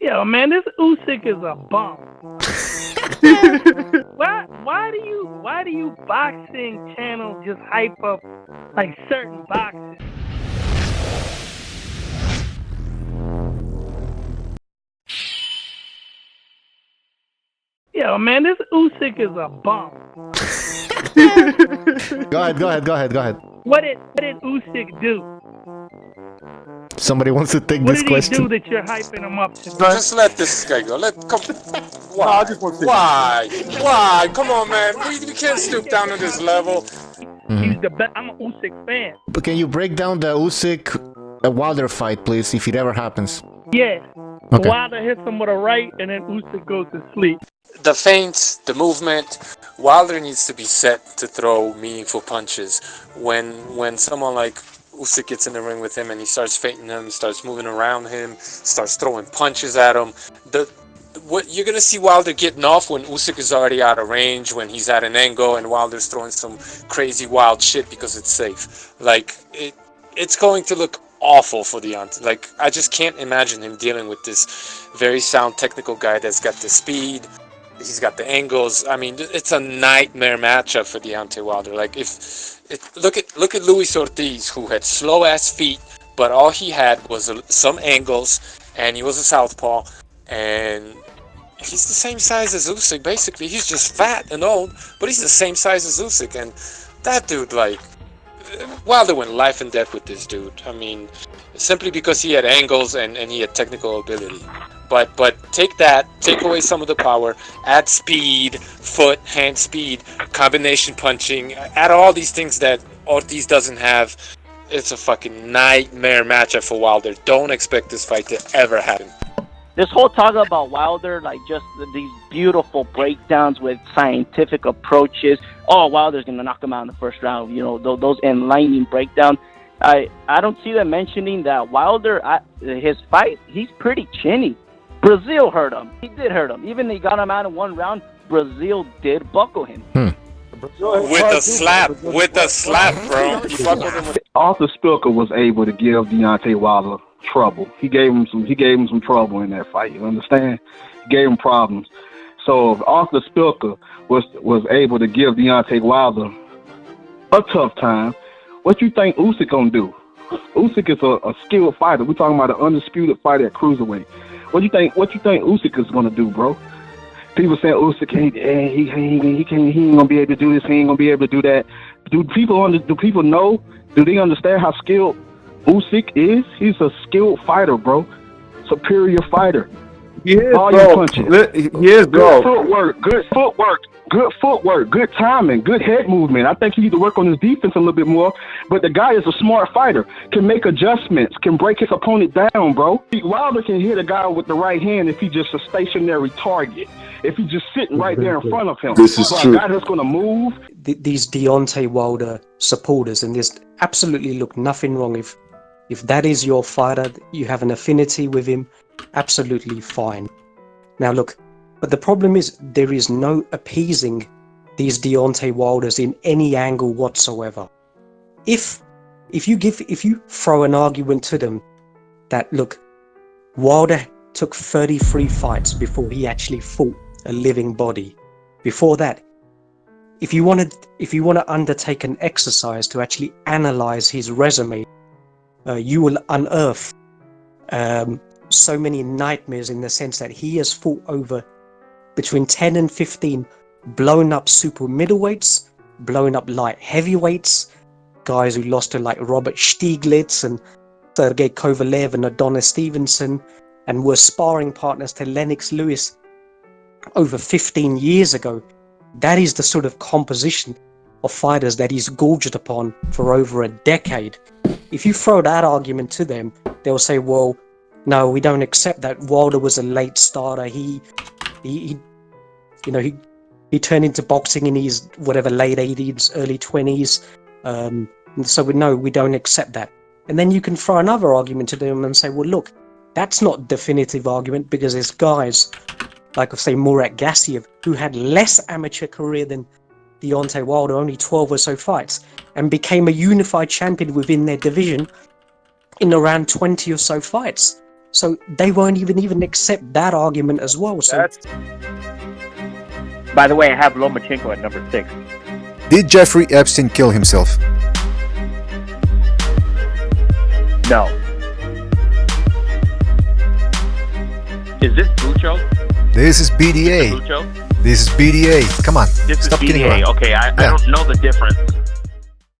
Yo, man, this Usyk is a bum. Why do you boxing channels just hype up like certain boxers? Yo, man, this Usyk is a bum. Go ahead. What did Usyk do? Somebody wants to take What this did question. he do that you're hyping him up to? Just let this guy go. Why? Why? Come on, man. We can't stoop down to this level. He's the best. I'm an Usyk fan. But can you break down the Usyk Wilder fight, please, if it ever happens? Yeah. Okay. Wilder hits him with a right, and then Usyk goes to sleep. The feints, the movement. Wilder needs to be set to throw meaningful punches. When someone like Usyk gets in the ring with him and he starts feinting him, starts moving around him, starts throwing punches at him, what you're gonna see Wilder getting off when Usyk is already out of range, when he's at an angle and Wilder's throwing some crazy wild shit because it's safe. Like it's going to look awful for Deontay. Like I just can't imagine him dealing with this very sound technical guy that's got the speed. He's got the angles. I mean, it's a nightmare matchup for Deontay Wilder. Like look at Luis Ortiz, who had slow ass feet, but all he had was some angles, and he was a southpaw, and he's the same size as Usyk. Basically, he's just fat and old, but he's the same size as Usyk. And that dude, like, Wilder went life and death with this dude. I mean, simply because he had angles and he had technical ability. But take away some of the power, add speed, foot, hand speed, combination punching, add all these things that Ortiz doesn't have. It's a fucking nightmare matchup for Wilder. Don't expect this fight to ever happen. This whole talk about Wilder, like just these beautiful breakdowns with scientific approaches. Oh, Wilder's gonna knock him out in the first round. You know, those enlightening breakdowns. I don't see them mentioning that Wilder, his fight, he's pretty chinny. Brazil hurt him. He did hurt him. Even he got him out in one round, Brazil did buckle him. With a slap, bro. He buckled him with... Arthur Spilker was able to give Deontay Wilder trouble. He gave him some trouble in that fight. You understand? He gave him problems. So if Arthur Spilker was able to give Deontay Wilder a tough time, what you think Usyk gonna do? Usyk is a skilled fighter. We're talking about an undisputed fighter at cruiserweight. What you think Usyk is gonna do, bro? People saying Usyk he ain't gonna be able to do this. He ain't gonna be able to do that. Do people know? Do they understand how skilled Usyk is? He's a skilled fighter, bro. Superior fighter. He is, bro. He is, bro. Good footwork, good timing, good head movement. I think he needs to work on his defense a little bit more. But the guy is a smart fighter, can make adjustments, can break his opponent down, bro. Wilder can hit a guy with the right hand if he's just a stationary target. If he's just sitting right there in front of him. This is true. A guy that's going to move. These Deontay Wilder supporters, and there's absolutely nothing wrong if that is your fighter, you have an affinity with him, absolutely fine. Now look, but the problem is there is no appeasing these Deontay Wilders in any angle whatsoever. If you throw an argument to them that look, Wilder took 33 fights before he actually fought a living body. Before that, if you want to undertake an exercise to actually analyze his resume, you will unearth so many nightmares in the sense that he has fought over between 10 and 15 blown up super middleweights, blown up light heavyweights, guys who lost to like Robert Stieglitz and Sergey Kovalev and Adonis Stevenson, and were sparring partners to Lennox Lewis over 15 years ago. That is the sort of composition of fighters that he's gorged upon for over a decade. If you throw that argument to them, they'll say, well, no, we don't accept that. Wilder was a late starter. He turned into boxing in his late 80s, early 20s. So we don't accept that. And then you can throw another argument to them and say, well, look, that's not definitive argument because there's guys like, say, Murat Gassiev, who had less amateur career than Deontay Wilder, only 12 or so fights, and became a unified champion within their division in around 20 or so fights. So they won't even accept that argument as well. So By the way, I have Lomachenko at number 6. Did Jeffrey Epstein kill himself? No. Is this Bucho? This is BDA. Bucho? This is BDA. Come on, This stop is kidding BDA. around. Okay, I Yeah. don't know the difference.